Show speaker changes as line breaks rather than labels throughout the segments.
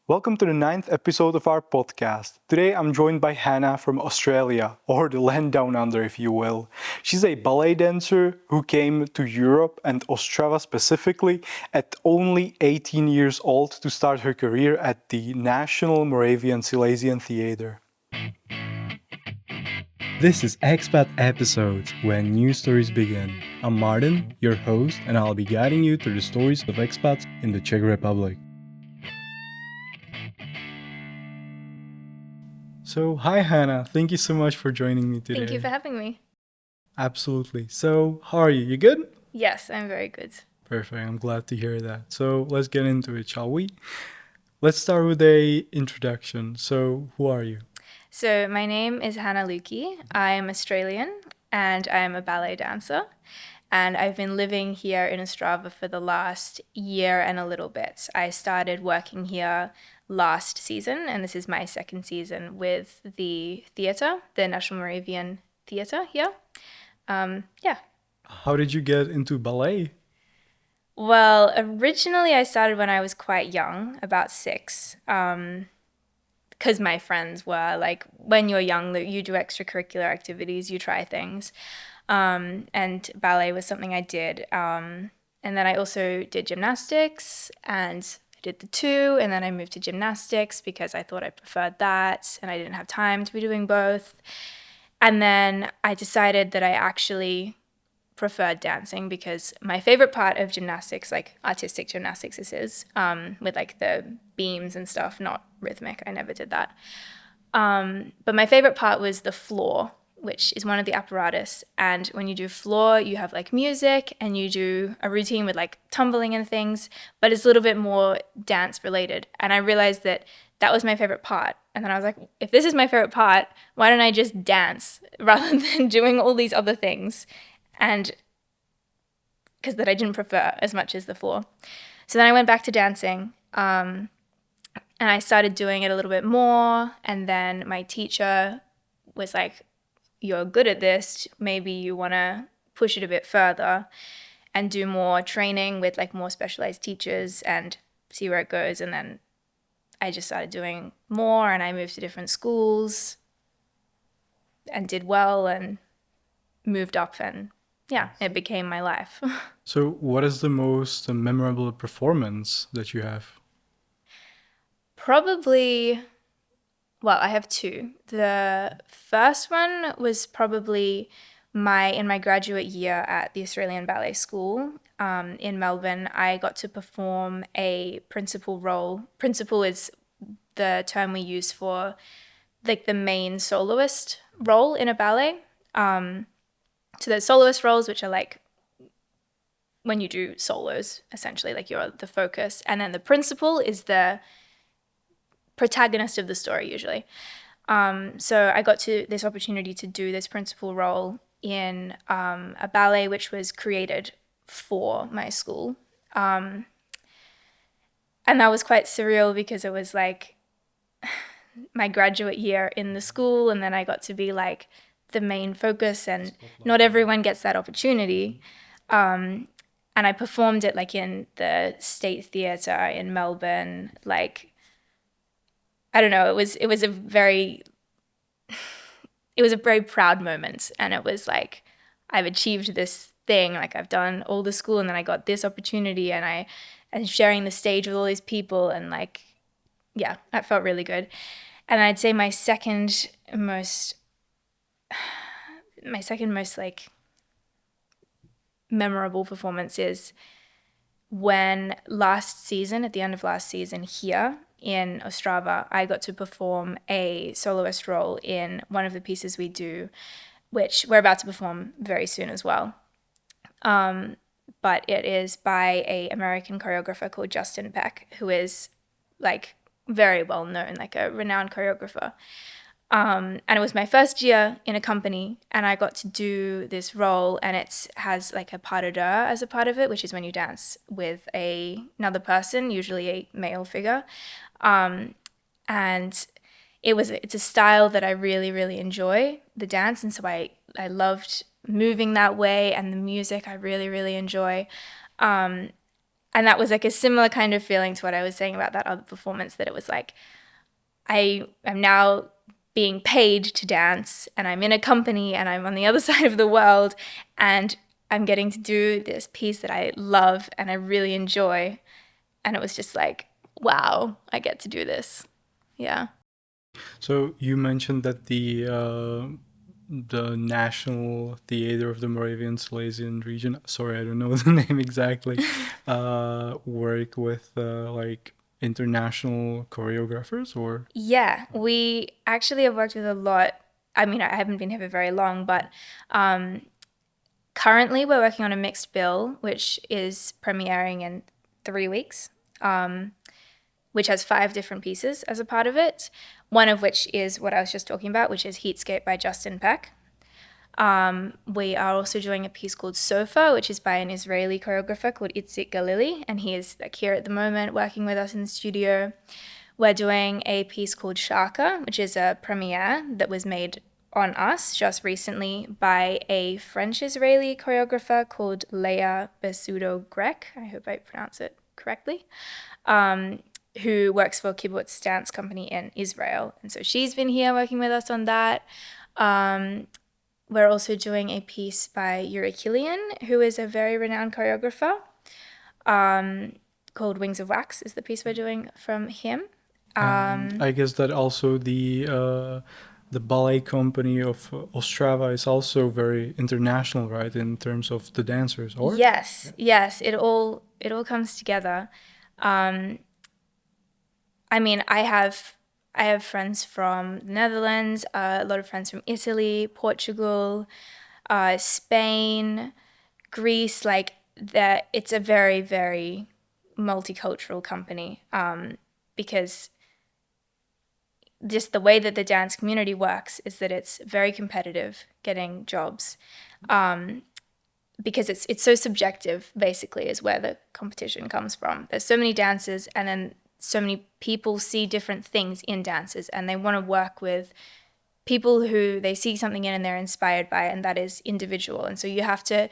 Welcome to the ninth episode of our podcast. Today I'm joined by Hannah from Australia, or the land down under, if you will. She's a ballet dancer who came to Europe and Ostrava specifically at only 18 years old to start her career at the National Moravian Silesian Theatre. This is Expat Episodes, when new stories begin. I'm Martin, your host, and I'll be guiding you through the stories of expats in the Czech Republic. So, hi Hannah, thank you so much for joining me today.
Thank you for having me.
Absolutely. So, how are you? You good?
Yes, I'm very good.
Perfect. I'm glad to hear that. So, let's get into it, shall we? Let's start with a introduction. So, who are you?
So, my name is Hannah Lukey. I am Australian and I am a ballet dancer. And I've been living here in Ostrava for the last year and a little bit. I started working here last season, and this is my second season with the theatre, the National Moravian Theatre here. Yeah.
How did you get into ballet?
Well, originally I started when I was quite young, about 6. Because my friends were like, when you're young, you do extracurricular activities, you try things. And ballet was something I did. And then I also did gymnastics, and I did the two, and then I moved to gymnastics because I thought I preferred that, and I didn't have time to be doing both. And then I decided that I actually preferred dancing because my favorite part of gymnastics, like artistic gymnastics, with like the beams and stuff, not rhythmic. I never did that. But my favorite part was the floor, which is one of the apparatus. And when you do floor, you have like music and you do a routine with like tumbling and things, but it's a little bit more dance related. And I realized that that was my favorite part. And then I was like, if this is my favorite part, why don't I just dance rather than doing all these other things? And because that I didn't prefer as much as the floor. So then I went back to dancing, and I started doing it a little bit more. And then my teacher was like, you're good at this. Maybe you want to push it a bit further and do more training with like more specialized teachers and see where it goes. And then I just started doing more, and I moved to different schools and did well and moved up, and yeah, it became my life.
So, what is the most memorable performance that you have?
Probably, well, I have two. The first one was probably in my graduate year at the Australian Ballet School in Melbourne. I got to perform a principal role. Principal is the term we use for like the main soloist role in a ballet. So there's soloist roles, which are like when you do solos, essentially, like you're the focus. And then the principal is the protagonist of the story, usually. So I got to this opportunity to do this principal role in a ballet which was created for my school. And that was quite surreal because it was like my graduate year in the school, and then I got to be like the main focus, and not everyone gets that opportunity. And I performed it like in the State Theatre in Melbourne. Like, I don't know, it was a very proud moment, and it was like I've achieved this thing, like I've done all the school, and then I got this opportunity, and sharing the stage with all these people, and like, yeah, that felt really good. And I'd say my second most like memorable performance is when last season, at the end of last season here in Ostrava, I got to perform a soloist role in one of the pieces we do, which we're about to perform very soon as well. But it is by a American choreographer called Justin Peck, who is like very well known, like a renowned choreographer. And it was my first year in a company, and I got to do this role, and it has like a pas de deux as a part of it, which is when you dance with another person, usually a male figure. And it's a style that I really, really enjoy, the dance, and so I loved moving that way, and the music I really, really enjoy. And that was like a similar kind of feeling to what I was saying about that other performance, that it was like, I am now being paid to dance, and I'm in a company, and I'm on the other side of the world, and I'm getting to do this piece that I love and I really enjoy. And it was just like, wow, I get to do this. Yeah.
So you mentioned that the National Theater of the Moravian Silesian region, sorry, I don't know the name exactly, work with like international choreographers, or?
Yeah, we actually have worked with a lot. I mean, I haven't been here for very long, but currently we're working on a mixed bill, which is premiering in 3 weeks, which has 5 different pieces as a part of it. One of which is what I was just talking about, which is Heatscape by Justin Peck. We are also doing a piece called Sofa, which is by an Israeli choreographer called Itzik Galili, and he is like here at the moment working with us in the studio. We're doing a piece called Shaka, which is a premiere that was made on us just recently by a French-Israeli choreographer called Leah Besudo-Grek. I hope I pronounce it correctly. Who works for Kibbutz Dance Company in Israel. And so she's been here working with us on that. We're also doing a piece by Yuri Killian, who is a very renowned choreographer, called Wings of Wax is the piece we're doing from him.
And I guess that also the ballet company of Ostrava is also very international, right, in terms of the dancers, or?
Yes, it all comes together. I mean, I have friends from the Netherlands, a lot of friends from Italy, Portugal, Spain, Greece. Like that, it's a very, very multicultural company, because just the way that the dance community works is that it's very competitive getting jobs, because it's so subjective, basically, is where the competition comes from. There's so many dancers, and then so many people see different things in dancers, and they want to work with people who they see something in and they're inspired by, and that is individual. And so you have to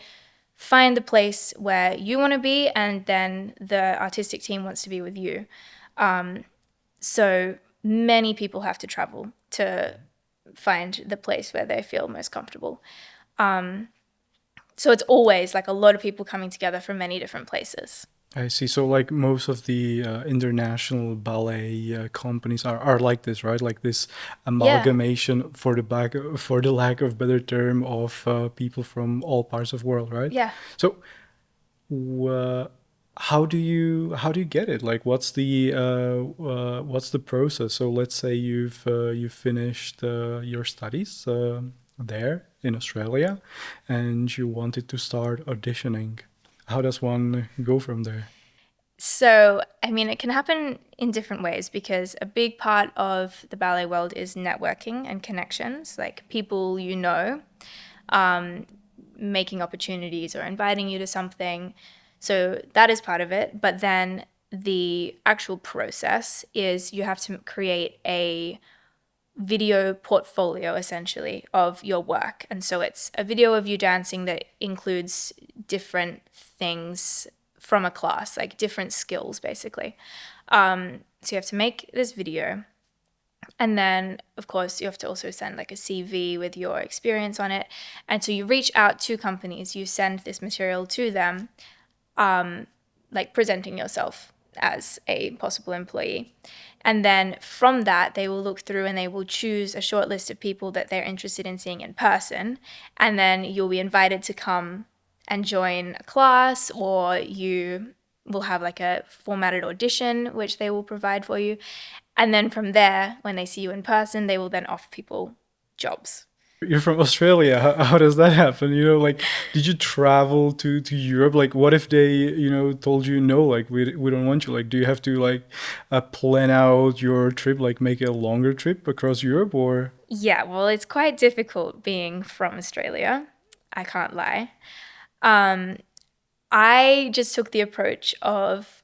find the place where you want to be, and then the artistic team wants to be with you. So many people have to travel to find the place where they feel most comfortable. So it's always like a lot of people coming together from many different places.
I see. So, like most of the international ballet companies are like this, right? Like this
Yeah.
amalgamation, for the lack of better term, of people from all parts of the world, right?
Yeah.
So, how do you get it? Like, what's the process? So, let's say you've finished your studies there in Australia, and you wanted to start auditioning. How does one go from there?
So, I mean, it can happen in different ways, because a big part of the ballet world is networking and connections, like people you know, making opportunities or inviting you to something. So that is part of it. But then the actual process is you have to create a video portfolio, essentially, of your work. And so it's a video of you dancing that includes different things from a class, like different skills, basically. So you have to make this video. And then, of course, you have to also send like a CV with your experience on it. And so you reach out to companies, you send this material to them, like presenting yourself as a possible employee. And then from that, they will look through and they will choose a short list of people that they're interested in seeing in person. And then you'll be invited to come and join a class, or you will have like a formatted audition, which they will provide for you. And then from there, when they see you in person, they will then offer people jobs.
You're from Australia. How does that happen? Like, did you travel to Europe? Like, what if they, told you no, like we don't want you? Like, do you have to like plan out your trip, like make a longer trip across Europe, or?
Yeah, well, it's quite difficult being from Australia. I can't lie. I just took the approach of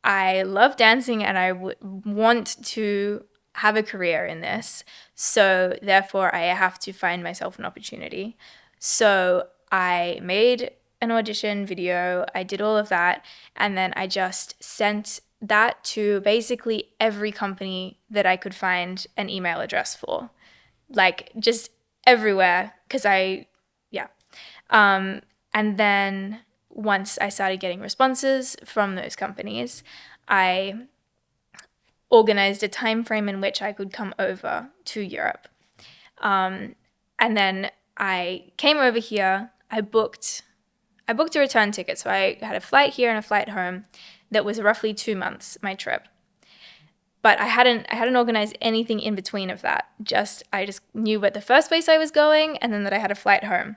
I love dancing and I want to have a career in this. So therefore, I have to find myself an opportunity. So I made an audition video, I did all of that, and then I just sent that to basically every company that I could find an email address for. Like just everywhere, because yeah. And then once I started getting responses from those companies, I organized a time frame in which I could come over to Europe. And then I came over here. I booked a return ticket. So I had a flight here and a flight home that was roughly 2 months, my trip. But I hadn't organized anything in between of that. I just knew where the first place I was going, and then that I had a flight home.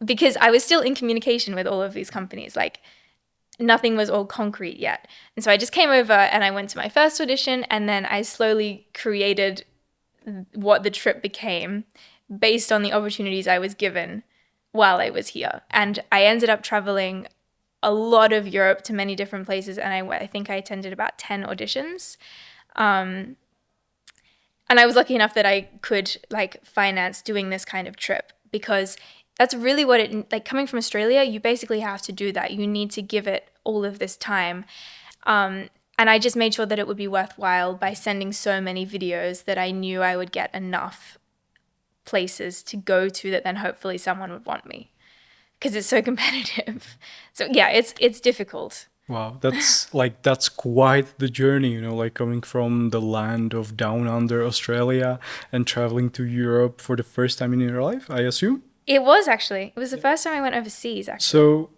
Because I was still in communication with all of these companies. Like nothing was all concrete yet. And so I just came over and I went to my first audition, and then I slowly created what the trip became based on the opportunities I was given while I was here. And I ended up traveling a lot of Europe to many different places, and I think I attended about 10 auditions. And I was lucky enough that I could like finance doing this kind of trip, because that's really what it, like coming from Australia, you basically have to do that. You need to give it all of this time. And I just made sure that it would be worthwhile by sending so many videos that I knew I would get enough places to go to that then hopefully someone would want me, because it's so competitive. So yeah, it's difficult.
Wow, that's quite the journey, like coming from the land of down under Australia and traveling to Europe for the first time in your life, I assume.
It was actually. It was the first time I went overseas, actually.
So,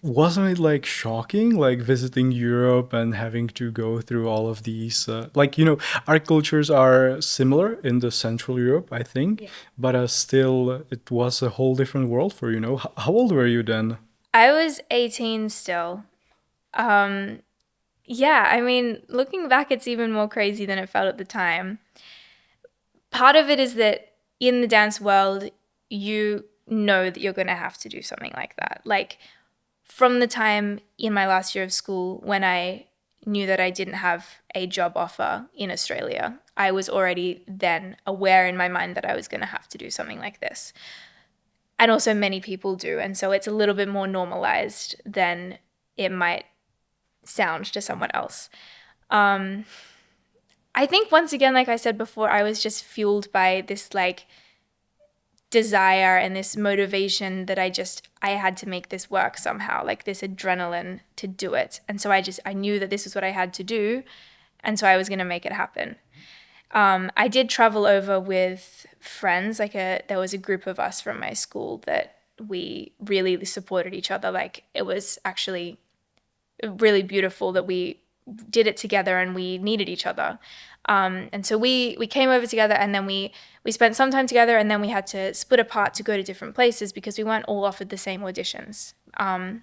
wasn't it like shocking, like visiting Europe and having to go through all of these? Our cultures are similar in the Central Europe, I think, but still, it was a whole different world for you. How old were you then?
I was 18 still. Yeah, I mean, looking back, it's even more crazy than it felt at the time. Part of it is that in the dance world, you know that you're going to have to do something like that. Like from the time in my last year of school when I knew that I didn't have a job offer in Australia, I was already then aware in my mind that I was going to have to do something like this. And also many people do. And so it's a little bit more normalized than it might sound to someone else. I think once again, like I said before, I was just fueled by this like desire and this motivation that I had to make this work somehow, like this adrenaline to do it. And so I knew that this is what I had to do. And so I was going to make it happen. I did travel over with friends. There was a group of us from my school that we really supported each other. Like it was actually really beautiful that we did it together and we needed each other. And so we came over together, and then we spent some time together, and then we had to split apart to go to different places because we weren't all offered the same auditions. But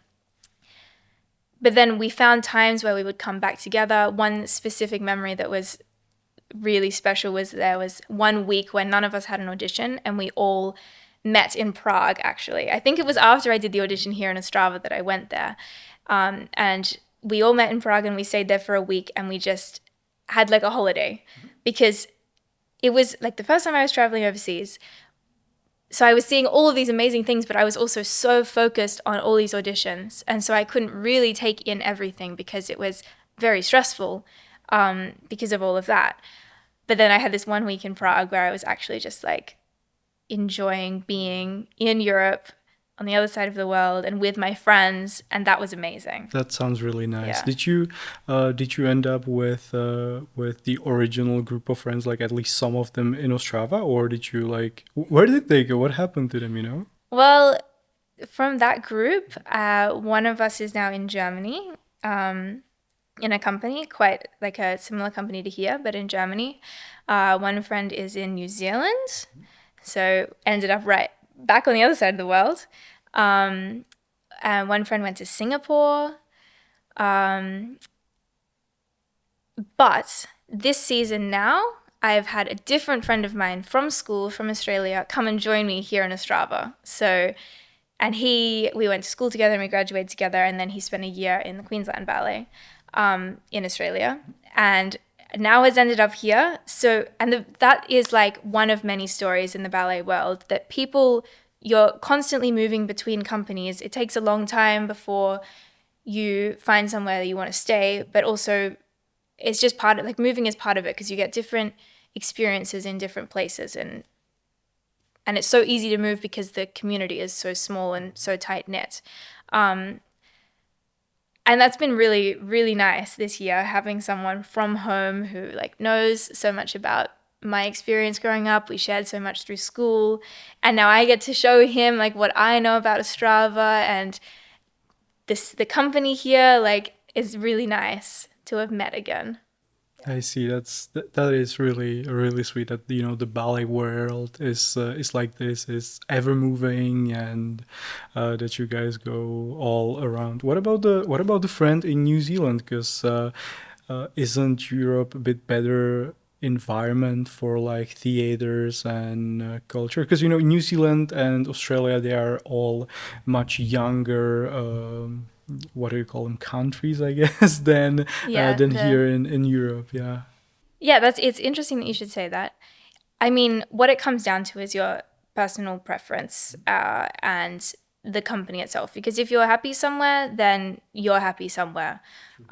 then we found times where we would come back together. One specific memory that was really special was there was 1 week when none of us had an audition, and we all met in Prague, actually. I think it was after I did the audition here in Ostrava that I went there. And we all met in Prague, and we stayed there for a week, and we just had like a holiday, because it was like the first time I was traveling overseas. So I was seeing all of these amazing things, but I was also so focused on all these auditions. And so I couldn't really take in everything because it was very stressful because of all of that. But then I had this 1 week in Prague where I was actually just like enjoying being in Europe on the other side of the world and with my friends, and that was amazing.
That sounds really nice.
Yeah.
Did you end up with the original group of friends, like at least some of them in Ostrava, or did you like where did they go? What happened to them?
Well, from that group, one of us is now in Germany, in a company, quite like a similar company to here, but in Germany. One friend is in New Zealand, so ended up right back on the other side of the world. And one friend went to Singapore. But this season now, I've had a different friend of mine from school, from Australia, come and join me here in Ostrava. So, and we went to school together and we graduated together, and then he spent a year in the Queensland Ballet in Australia, and now has ended up here. So, and that is like one of many stories in the ballet world that people you're constantly moving between companies. It takes a long time before you find somewhere that you want to stay, but also it's just part of, like, moving is part of it because you get different experiences in different places, and it's so easy to move because the community is so small and so tight knit. And that's been really, really nice this year, having someone from home who like knows so much about my experience growing up. We shared so much through school, and now I get to show him like what I know about Ostrava, and the company here like is really nice to have met again.
I see. That is really sweet. That the ballet world is like this, is ever moving, and that you guys go all around. What about the friend in New Zealand? Because isn't Europe a bit better environment for like theaters and culture? Because New Zealand and Australia, they are all much younger. What do you call them? Countries, I guess,
Yeah,
than here in Europe. Yeah.
yeah, it's interesting that you should say that. I mean, what it comes down to is your personal preference and the company itself. Because if you're happy somewhere, then you're happy somewhere.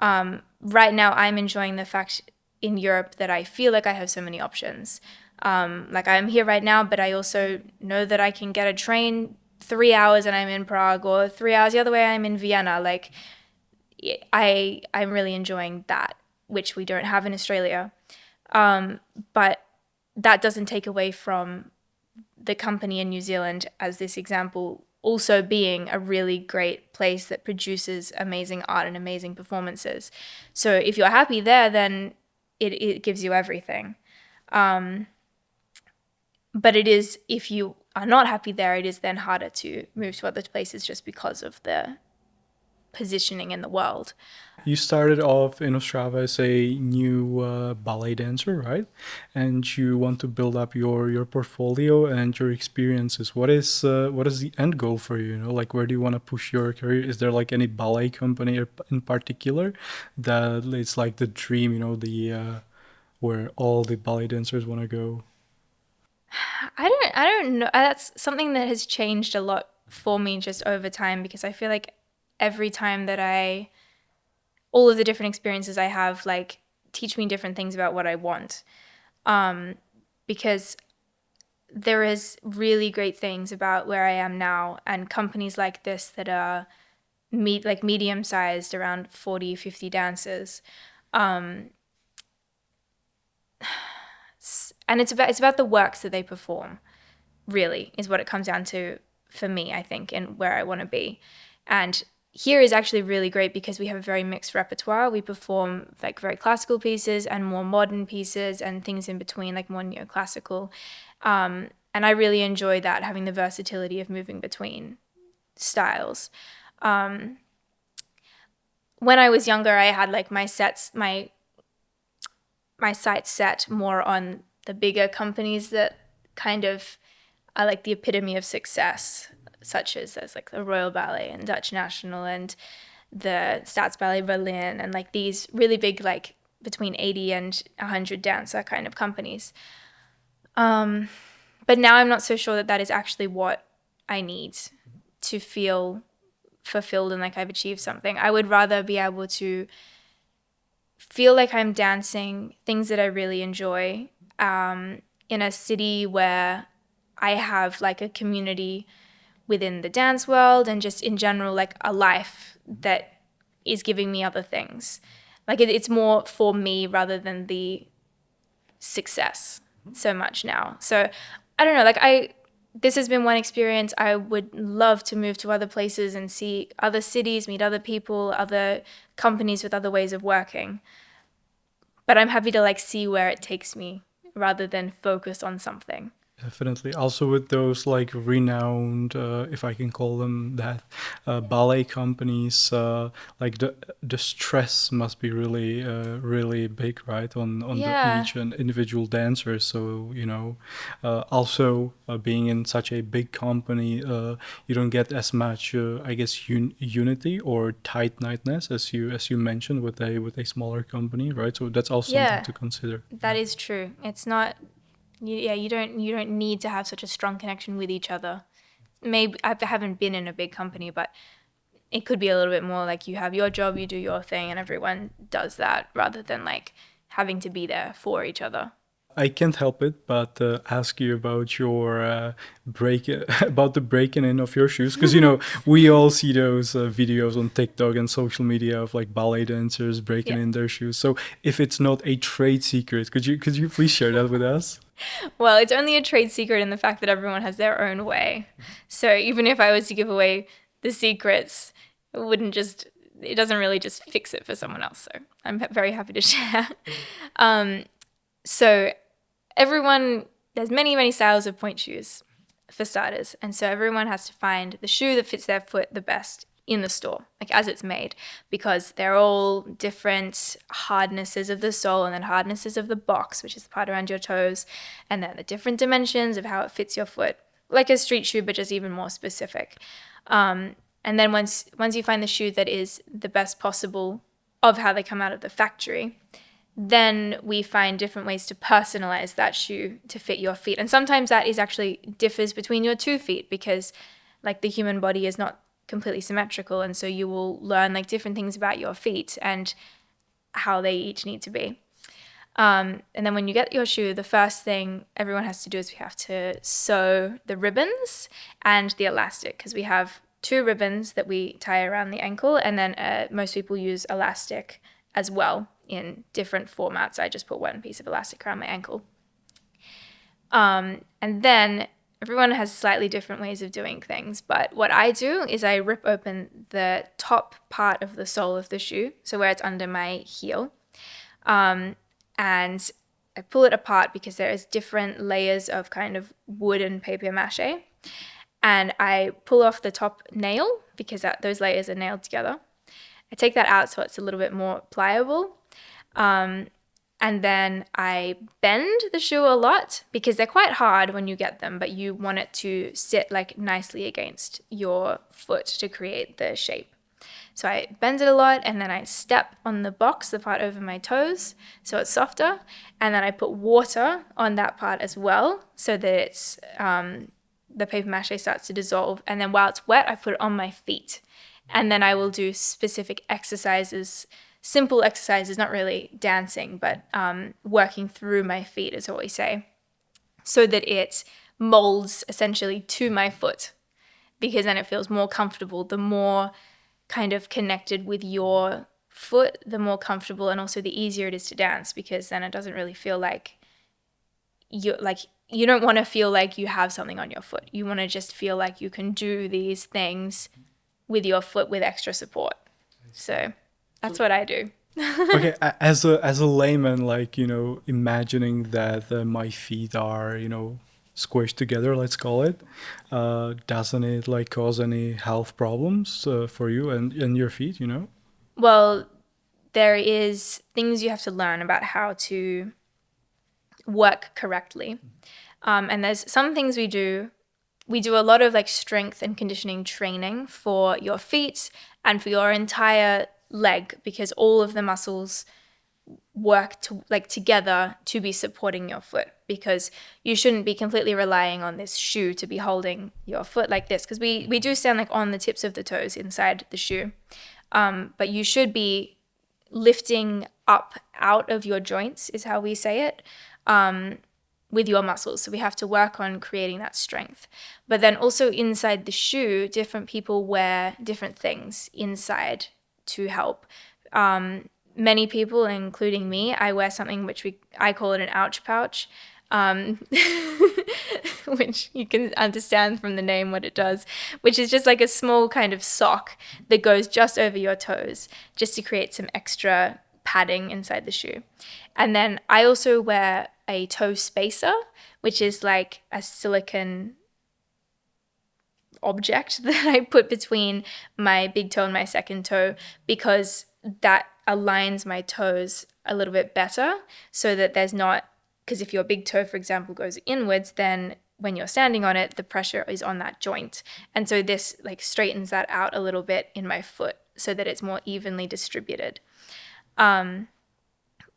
Right now, I'm enjoying the fact in Europe that I feel like I have so many options. Like I'm here right now, but I also know that I can get a train 3 hours and I'm in Prague, or 3 hours the other way I'm in Vienna. Like I'm really enjoying that, which we don't have in Australia. But that doesn't take away from the company in New Zealand, as this example, also being a really great place that produces amazing art and amazing performances. So if you're happy there, then it gives you everything. But it is, if you are not happy there, it is then harder to move to other places just because of the positioning in the world.
You started off in Ostrava as a new ballet dancer, right? And you want to build up your portfolio and your experiences. What is the end goal for you? Like where do you want to push your career? Is there like any ballet company in particular that it's like the dream? The where all the ballet dancers want to go.
I don't know. That's something that has changed a lot for me just over time, because I feel like every time that all of the different experiences I have, like, teach me different things about what I want. Because there is really great things about where I am now, and companies like this that are like medium sized, around 40, 50 dancers. And it's about the works that they perform, really, is what it comes down to for me, I think, and where I want to be. And here is actually really great because we have a very mixed repertoire. We perform like very classical pieces and more modern pieces and things in between, like more neoclassical. And I really enjoy that, having the versatility of moving between styles. When I was younger, I had like my sights set more on the bigger companies that kind of are like the epitome of success, such as there's like the Royal Ballet and Dutch National and the Staatsballet Berlin, and like these really big, like between 80 and 100 dancer kind of companies. But now I'm not so sure that that is actually what I need to feel fulfilled and like I've achieved something. I would rather be able to feel like I'm dancing things that I really enjoy, in a city where I have like a community within the dance world, and just in general like a life that is giving me other things. Like it's more for me rather than the success so much now. So I don't know, like this has been one experience. I would love to move to other places and see other cities, meet other people, other companies with other ways of working. But I'm happy to like see where it takes me rather than focus on something.
Definitely. Also with those like renowned, if I can call them that, ballet companies, like the stress must be really big, right, on the
Yeah.
each and individual dancer. So also being in such a big company, you don't get as much, I guess, unity or tight knightness as you mentioned with a smaller company, right? So that's also something
Yeah,
to consider.
that is true. It's not, yeah, you don't need to have such a strong connection with each other. maybe I haven't been in a big company, but it could be a little bit more like you have your job, you do your thing, and everyone does that rather than like having to be there for each other.
I can't help it but ask you about your break about the breaking in of your shoes, because we all see those videos on TikTok and social media of like ballet dancers breaking
Yeah.
in their shoes. So if it's not a trade secret, could you please share that with us?
Well, it's only a trade secret in the fact that everyone has their own way. So even if I was to give away the secrets, it doesn't really just fix it for someone else. So I'm very happy to share. So there's many, many styles of point shoes for starters. And so everyone has to find the shoe that fits their foot the best in the store, like as it's made, because they're all different hardnesses of the sole and then hardnesses of the box, which is the part around your toes, and then the different dimensions of how it fits your foot, like a street shoe, but just even more specific. And then once you find the shoe that is the best possible of how they come out of the factory, then we find different ways to personalize that shoe to fit your feet. And sometimes that is actually differs between your 2 feet, because like the human body is not completely symmetrical. And so you will learn like different things about your feet and how they each need to be. And then when you get your shoe, the first thing everyone has to do is we have to sew the ribbons and the elastic, because we have 2 ribbons that we tie around the ankle, and then most people use elastic as well in different formats. I just put one piece of elastic around my ankle. And then everyone has slightly different ways of doing things, but what I do is I rip open the top part of the sole of the shoe, so where it's under my heel, and I pull it apart because there is different layers of kind of wood and papier-mâché, and I pull off the top nail because those layers are nailed together. I take that out so it's a little bit more pliable. And then I bend the shoe a lot because they're quite hard when you get them, but you want it to sit like nicely against your foot to create the shape. So I bend it a lot, and then I step on the box, the part over my toes, so it's softer. And then I put water on that part as well so that it's the papier-mâché starts to dissolve. And then while it's wet, I put it on my feet. And then I will do specific exercises, simple exercises, not really dancing, but working through my feet is what we say, so that it molds essentially to my foot, because then it feels more comfortable. The more kind of connected with your foot, the more comfortable and also the easier it is to dance, because then it doesn't really feel like you don't want to feel like you have something on your foot. You want to just feel like you can do these things with your foot with extra support. So that's what I do.
Okay, as a layman, like imagining that my feet are squished together, let's call it, doesn't it like cause any health problems for you and your feet?
Well, there is things you have to learn about how to work correctly, and there's some things we do. We do a lot of like strength and conditioning training for your feet and for your entire leg, because all of the muscles work together to be supporting your foot, because you shouldn't be completely relying on this shoe to be holding your foot like this, because we do stand like on the tips of the toes inside the shoe, but you should be lifting up out of your joints is how we say it, with your muscles. So we have to work on creating that strength. But then also inside the shoe, different people wear different things inside to help. Many people, including me, I wear something which I call it an ouch pouch, which you can understand from the name what it does, which is just like a small kind of sock that goes just over your toes, just to create some extra padding inside the shoe. And then I also wear a toe spacer, which is like a silicone object that I put between my big toe and my second toe, because that aligns my toes a little bit better, so that there's not, because if your big toe, for example, goes inwards, then when you're standing on it, the pressure is on that joint. And so this like straightens that out a little bit in my foot so that it's more evenly distributed.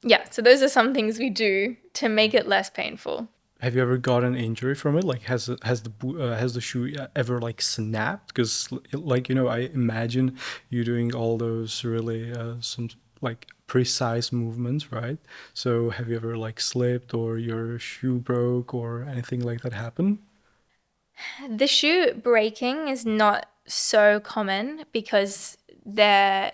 Yeah, so those are some things we do to make it less painful.
Have you ever got an injury from it? Like, has the shoe ever like snapped? Because like I imagine you doing all those really some like precise movements, right? So have you ever like slipped or your shoe broke or anything like that happen?
The shoe breaking is not so common because they're,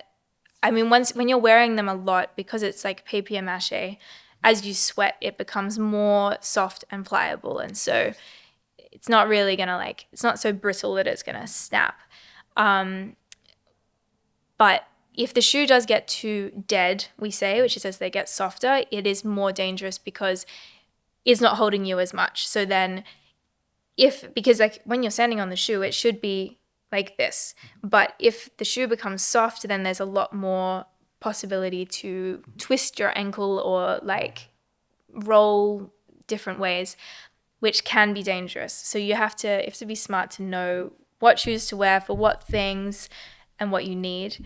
I mean, once when you're wearing them a lot, because it's like papier mâché, as you sweat, it becomes more soft and pliable. And so it's not really gonna like, it's not so brittle that it's gonna snap. But if the shoe does get too dead, we say, which is as they get softer, it is more dangerous because it's not holding you as much. So then because like when you're standing on the shoe, it should be like this. But if the shoe becomes soft, then there's a lot more possibility to twist your ankle or like roll different ways, which can be dangerous. So you have to be smart to know what shoes to wear for what things and what you need.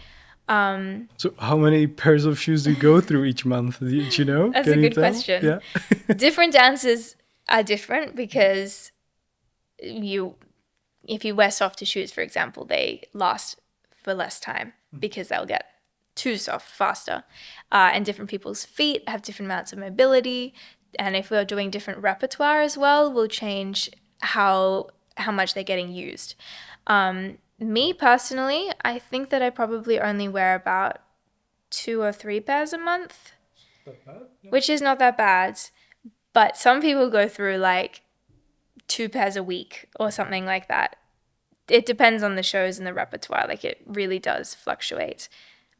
So how many pairs of shoes do you go through each month? Did you know?
That's a
Can you
good
tell?
question.
Yeah.
Different dances are different because you if you wear softer shoes, for example, they last for less time because they'll get too soft faster. And different people's feet have different amounts of mobility. And if we're doing different repertoire as well, we'll change how much they're getting used. Me personally, I think that I probably only wear about 2 or 3 pairs a month, which is not that bad. But some people go through like 2 pairs a week or something like that. It depends on the shows and the repertoire. Like it really does fluctuate.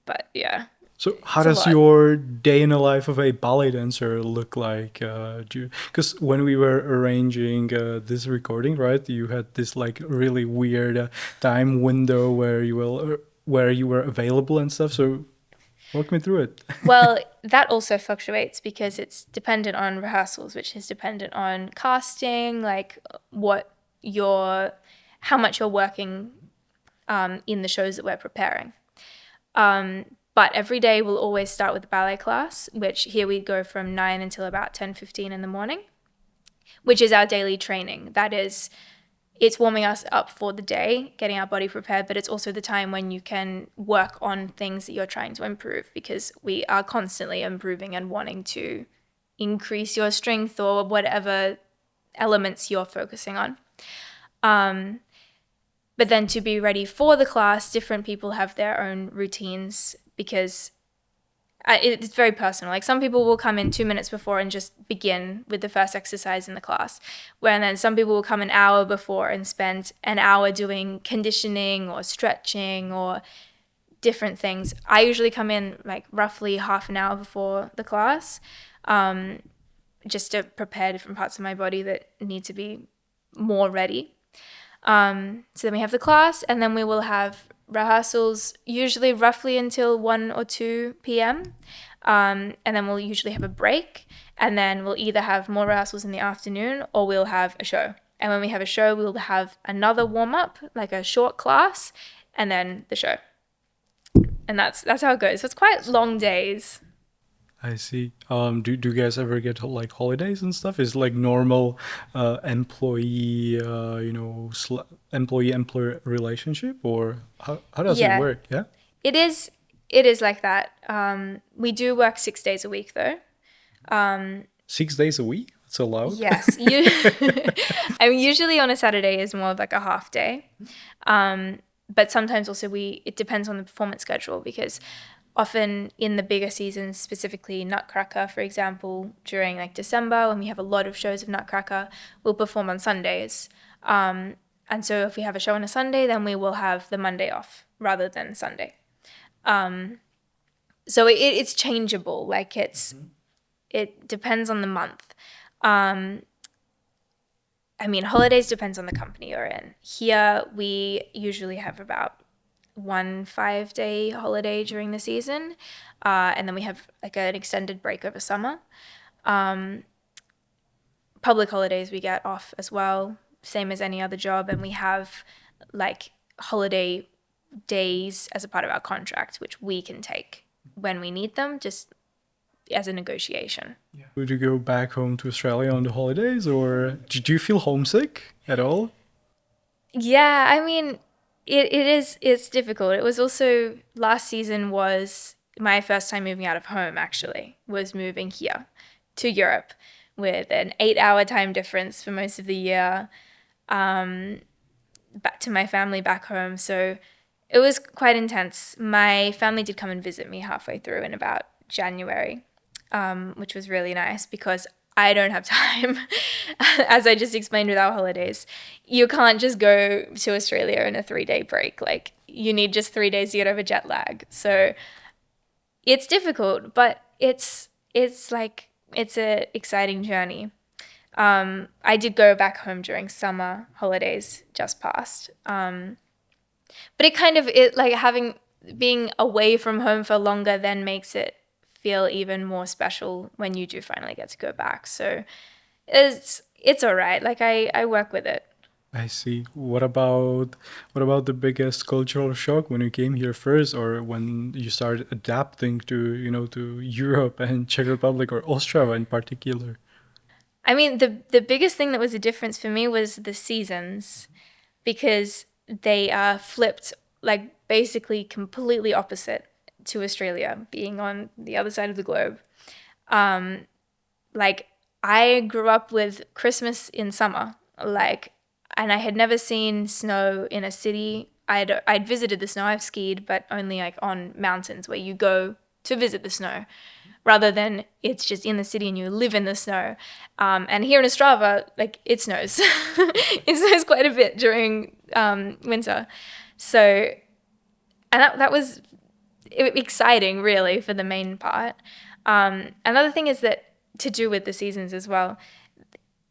But yeah,
So how
it's a
does
lot.
your day in the life of a ballet dancer look like? Because when we were arranging this recording, right, you had this like really weird time window where you were available and stuff. So walk me through it.
Well, that also fluctuates because it's dependent on rehearsals, which is dependent on casting, like what your, how much you're working in the shows that we're preparing. But every day we'll always start with the ballet class, which here we go from 9 until about 10:15 in the morning, which is our daily training. That is, it's warming us up for the day, getting our body prepared, but it's also the time when you can work on things that you're trying to improve because we are constantly improving and wanting to increase your strength or whatever elements you're focusing on. But then to be ready for the class, different people have their own routines because it's very personal. Like some people will come in 2 minutes before and just begin with the first exercise in the class, where then some people will come an hour before and spend an hour doing conditioning or stretching or different things. I usually come in like roughly half an hour before the class, just to prepare different parts of my body that need to be more ready. So then we have the class, and then we will have rehearsals, usually roughly until 1 or 2 p.m. And then we'll usually have a break, and then we'll either have more rehearsals in the afternoon or we'll have a show. And when we have a show, we'll have another warm up, like a short class, and then the show. And that's how it goes. So it's quite long days.
I see. Do you guys ever get like holidays and stuff? Is like normal employee, employee employer relationship, or how does it
Yeah,
work? Yeah,
it is. It is like that. We do work 6 days a week, though.
6 days a week. That's allowed.
Yes, you. I mean, usually on a Saturday is more of like a half day, but sometimes also it depends on the performance schedule because often in the bigger seasons, specifically Nutcracker, for example, during like December when we have a lot of shows of Nutcracker, we'll perform on Sundays. And so if we have a show on a Sunday, then we will have the Monday off rather than Sunday. So it's changeable. Like it depends on the month. I mean, holidays depends on the company you're in. Here, we usually have about 1 5-day holiday during the season, and then we have like an extended break over summer. Public holidays we get off as well, same as any other job, and we have like holiday days as a part of our contract, which we can take when we need them. Just as a negotiation.
Would you go back home to Australia on the holidays, or did you feel homesick at all?
Yeah, I mean, it's difficult. It was also last season was my first time moving out of home actually, was moving here to Europe with an 8-hour time difference for most of the year, back to my family back home. So it was quite intense. My family did come and visit me halfway through in about January, which was really nice because I don't have time. As I just explained with our holidays, you can't just go to Australia in a 3-day break. Like, you need just 3 days to get over jet lag. So it's difficult, but it's like it's a exciting journey. I did go back home during summer holidays just past. But it kind of it like having being away from home for longer then makes it feel even more special when you do finally get to go back. So it's all right. Like I work with it.
I see. What about the biggest cultural shock when you came here first, or when you started adapting to to Europe and Czech Republic or Ostrava in particular?
I mean, the biggest thing that was a difference for me was the seasons because they are flipped like basically completely opposite to Australia, being on the other side of the globe. Like I grew up with Christmas in summer, like, and I had never seen snow in a city. I'd visited the snow. I've skied, but only like on mountains where you go to visit the snow, rather than it's just in the city and you live in the snow. And here in Ostrava, like it snows. It snows quite a bit during winter. So, and that was exciting, really, for the main part. Another thing is that to do with the seasons as well,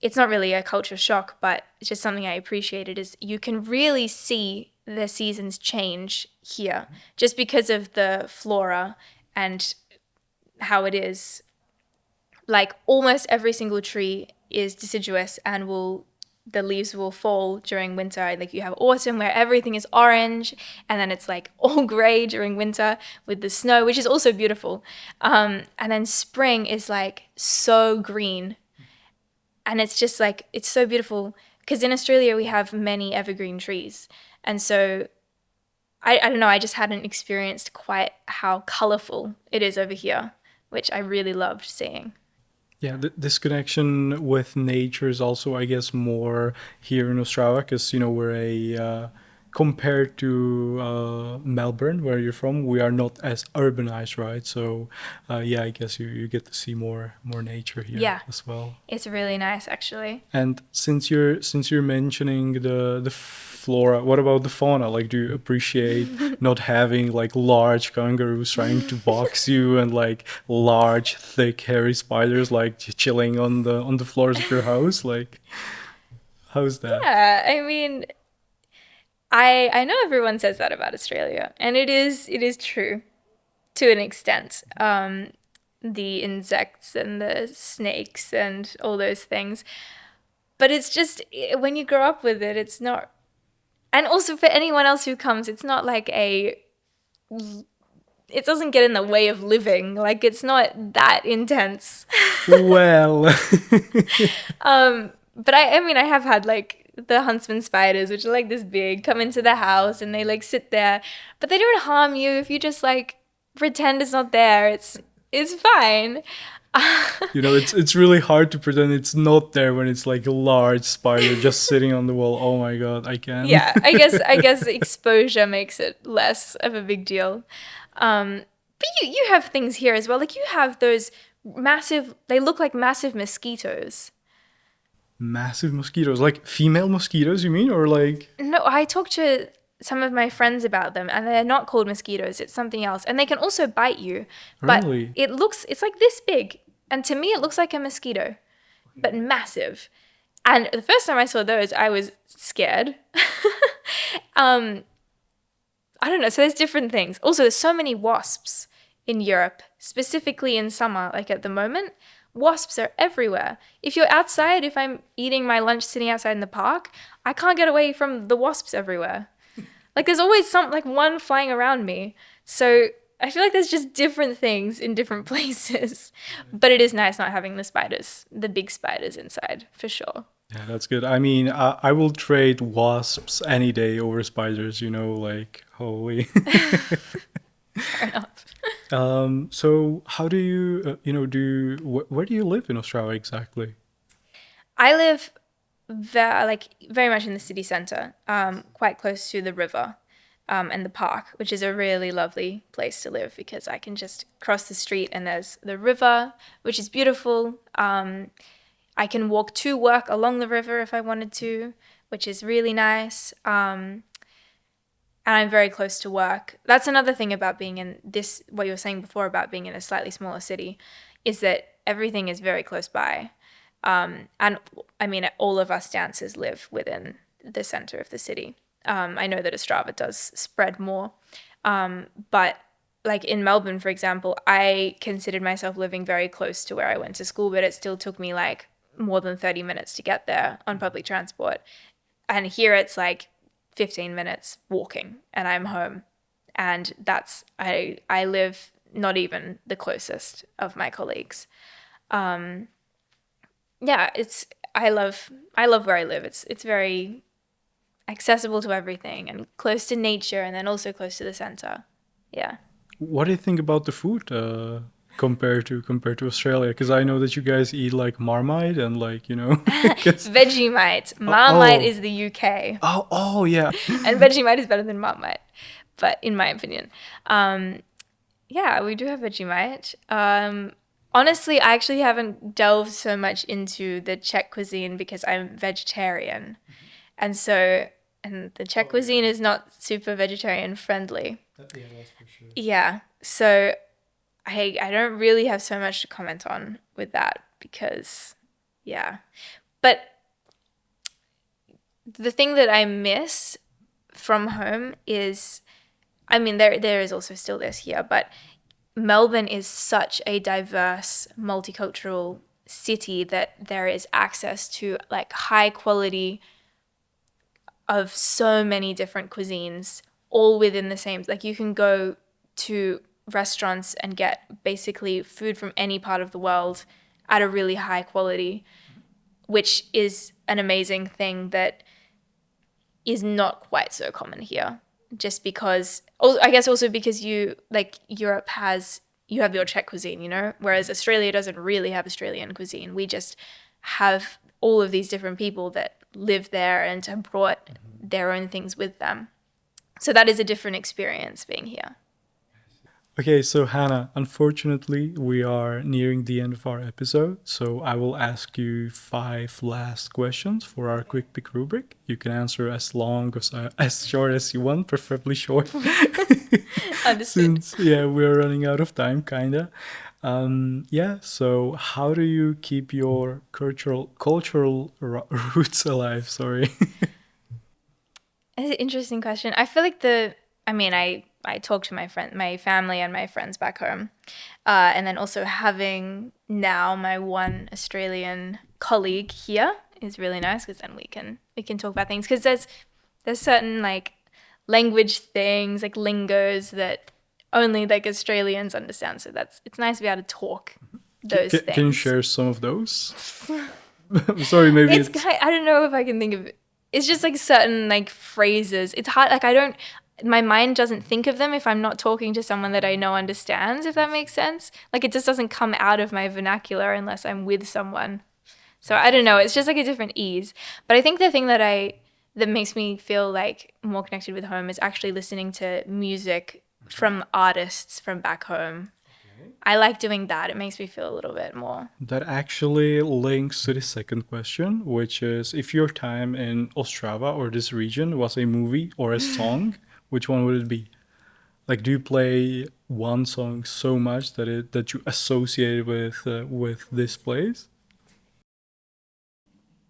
it's not really a culture shock, but it's just something I appreciated is you can really see the seasons change here just because of the flora and how it is. Like almost every single tree is deciduous and the leaves will fall during winter. Like you have autumn where everything is orange and then it's like all gray during winter with the snow, which is also beautiful. And then spring is like so green. And it's just like, it's so beautiful because in Australia we have many evergreen trees. And so I don't know, I just hadn't experienced quite how colorful it is over here, which I really loved seeing.
Yeah, this connection with nature is also, I guess, more here in Australia because we're a compared to Melbourne, where you're from, we are not as urbanized, right? So, yeah, I guess you get to see more nature here
Yeah,
as well.
it's really nice actually.
And since you're mentioning the flora, what about the fauna? Like, do you appreciate not having like large kangaroos trying to box you and like large, thick, hairy spiders like chilling on the floors of your house? Like, how's that?
Yeah, I mean, I know everyone says that about Australia, and it is true to an extent. The insects and the snakes and all those things, but it's just when you grow up with it, it's not. And also for anyone else who comes, it's not like a. It doesn't get in the way of living. Like it's not that intense.
Well,
But I mean, I have had like the huntsman spiders, which are like this big, come into the house and they like sit there, but they don't harm you if you just like pretend it's not there. It's fine.
it's really hard to pretend it's not there when it's like a large spider just sitting on the wall. Oh my God, I can.
Yeah, I guess exposure makes it less of a big deal. But you have things here as well. Like you have those massive. They look like massive mosquitoes.
Massive mosquitoes, like female mosquitoes, you mean, or like
No, I talked to some of my friends about them, and they're not called mosquitoes. It's something else, and they can also bite you. But
really?
it's like this big, and to me, it looks like a mosquito, but massive. And the first time I saw those, I was scared. um, I don't know. So there's different things. Also, there's so many wasps in Europe, specifically in summer, like at the moment. Wasps are everywhere. If you're outside, if I'm eating my lunch sitting outside in the park, I can't get away from the wasps everywhere. Like there's always like one flying around me. So I feel like there's just different things in different places. But it is nice not having the spiders, the big spiders inside, for sure.
Yeah, that's good. I mean, I will trade wasps any day over spiders, like, holy.
Fair enough.
So how do you, where do you live in Australia exactly?
I live very much in the city centre, quite close to the river and the park, which is a really lovely place to live because I can just cross the street and there's the river, which is beautiful. I can walk to work along the river if I wanted to, which is really nice. And I'm very close to work. That's another thing about being in this, what you were saying before about being in a slightly smaller city, is that everything is very close by. And I mean, all of us dancers live within the center of the city. I know that Ostrava does spread more. But like in Melbourne, for example, I considered myself living very close to where I went to school, but it still took me like more than 30 minutes to get there on public transport. And here it's like 15 minutes walking and I'm home. And I live not even the closest of my colleagues. Yeah, I love where I live. It's very accessible to everything and close to nature and then also close to the center. Yeah.
What do you think about the food compared to Australia? Because I know that you guys eat like Marmite and like 'cause-
Vegemite. Marmite
oh.
is the UK.
Oh yeah.
And Vegemite is better than Marmite, but in my opinion. Yeah, we do have Vegemite. Honestly, I actually haven't delved so much into the Czech cuisine because I'm vegetarian. And the Czech cuisine is not super vegetarian friendly.
Yeah, that's for sure.
Yeah. So I don't really have so much to comment on with that because yeah. But the thing that I miss from home is, I mean, there is also still this here, but Melbourne is such a diverse, multicultural city that there is access to like high quality of so many different cuisines, all within the same. Like you can go to restaurants and get basically food from any part of the world at a really high quality, which is an amazing thing that is not quite so common here. Just because, I guess also because Europe you have your Czech cuisine, whereas Australia doesn't really have Australian cuisine. We just have all of these different people that live there and have brought their own things with them. So that is a different experience being here.
Okay, so Hannah, unfortunately, we are nearing the end of our episode, so I will ask you 5 last questions for our quick pick rubric. You can answer as long as short as you want, preferably short.
Understood.
Since we're running out of time, kinda. So how do you keep your cultural roots alive? Sorry.
It's an interesting question. I feel like I talk to my family and my friends back home. And then also having now my one Australian colleague here is really nice because then we can talk about things because there's certain like language things, like lingos that only like Australians understand. So it's nice to be able to talk those things.
Can you share some of those? Sorry, maybe
it's I don't know if I can think of it. It's just like certain like phrases. It's hard. Like my mind doesn't think of them if I'm not talking to someone that I know understands, if that makes sense. Like it just doesn't come out of my vernacular unless I'm with someone. So I don't know. It's just like a different ease. But I think the thing that makes me feel like more connected with home is actually listening to music from artists from back home. I like doing that. It makes me feel a little bit more.
That actually links to the second question, which is if your time in Ostrava or this region was a movie or a song, which one would it be? Like, do you play one song so much that you associate with this place?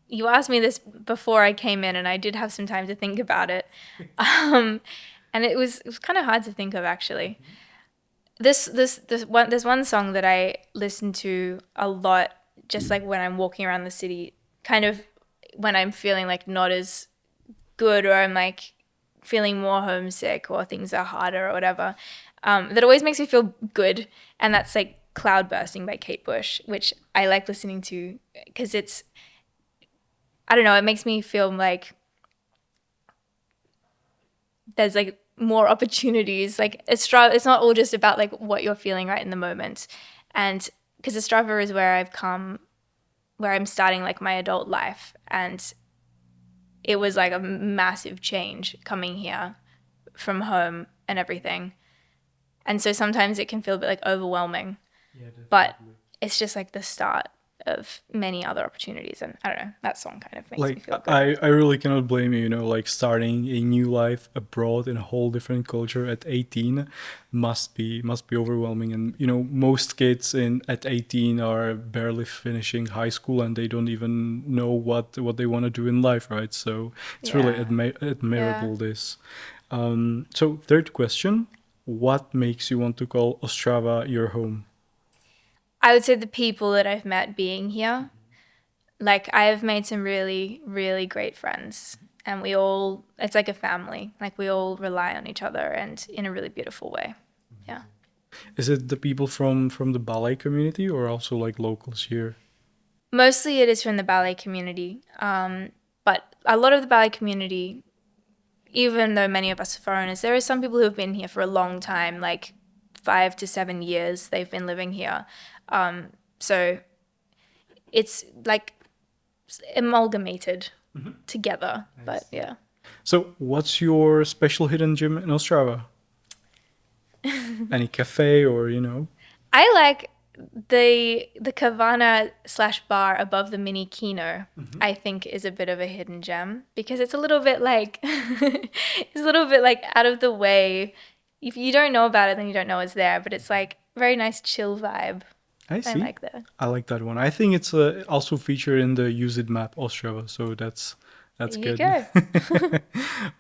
You asked me this before I came in, and I did have some time to think about it, and it was kind of hard to think of actually. There's one song that I listen to a lot, just like when I'm walking around the city, kind of when I'm feeling like not as good or I'm like feeling more homesick or things are harder or whatever. that always makes me feel good. And that's like Cloud Bursting by Kate Bush, which I like listening to because it's, I don't know, it makes me feel like there's like more opportunities. Like Ostrava, it's not all just about like what you're feeling right in the moment. And because Ostrava is where I've come, where I'm starting like my adult life. And it was like a massive change coming here from home and everything. And so sometimes it can feel a bit like overwhelming, but it's just like the start of many other opportunities. And I don't know, that song kind of makes me
Like
feel good.
I really cannot blame you, like starting a new life abroad in a whole different culture at 18 must be overwhelming. And most kids in at 18 are barely finishing high school and they don't even know what they want to do in life, right? So it's really
Yeah.
admirable this. So third question, what makes you want to call Ostrava your home?
I would say the people that I've met being here. Like I've made some really, really great friends. And it's like a family. Like we all rely on each other and in a really beautiful way. Yeah.
Is it the people from the ballet community or also like locals here?
Mostly it is from the ballet community. But a lot of the ballet community, even though many of us are foreigners, there are some people who have been here for a long time, like 5 to 7 years they've been living here. So it's like amalgamated together. But yeah.
So, what's your special hidden gem in Ostrava? Any cafe or?
I like the Kavana / bar above the mini Kino. I think is a bit of a hidden gem because it's a little bit like it's a little bit like out of the way. If you don't know about it, then you don't know it's there. But it's like very nice chill vibe.
I
I
see.
like that.
I like that one. I think it's also featured in the Use It map Ostrava, so that's
There you
good.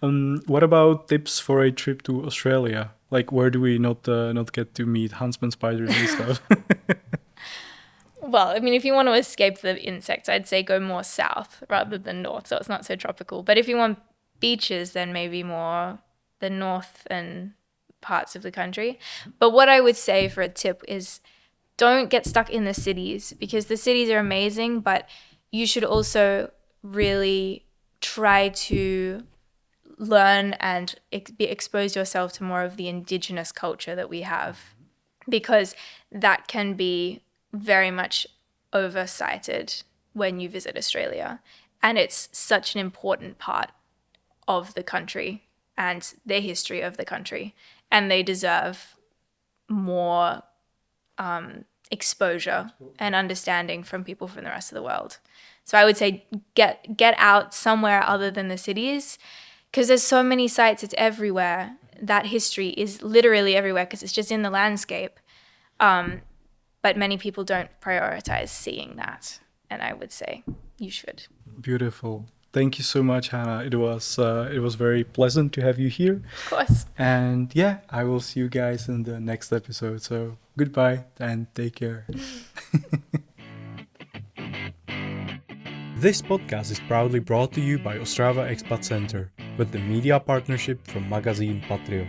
go.
What about tips for a trip to Australia? Like, where do we not get to meet huntsman spiders and stuff?
Well, I mean, if you want to escape the insects, I'd say go more south rather than north, so it's not so tropical. But if you want beaches, then maybe more the north and parts of the country. But what I would say for a tip is don't get stuck in the cities because the cities are amazing, but you should also really try to learn and expose yourself to more of the indigenous culture that we have because that can be very much oversighted when you visit Australia. And it's such an important part of the country and the history of the country. And they deserve more exposure and understanding from people from the rest of the world. So I would say get out somewhere other than the cities because there's so many sites, it's everywhere. That history is literally everywhere because it's just in the landscape. But many people don't prioritize seeing that. And I would say you should.
Beautiful. Thank you so much, Hannah. It was very pleasant to have you here.
Of course.
And yeah, I will see you guys in the next episode. So goodbye and take care. This podcast is proudly brought to you by Ostrava Expat Center with the media partnership from magazine Patrio.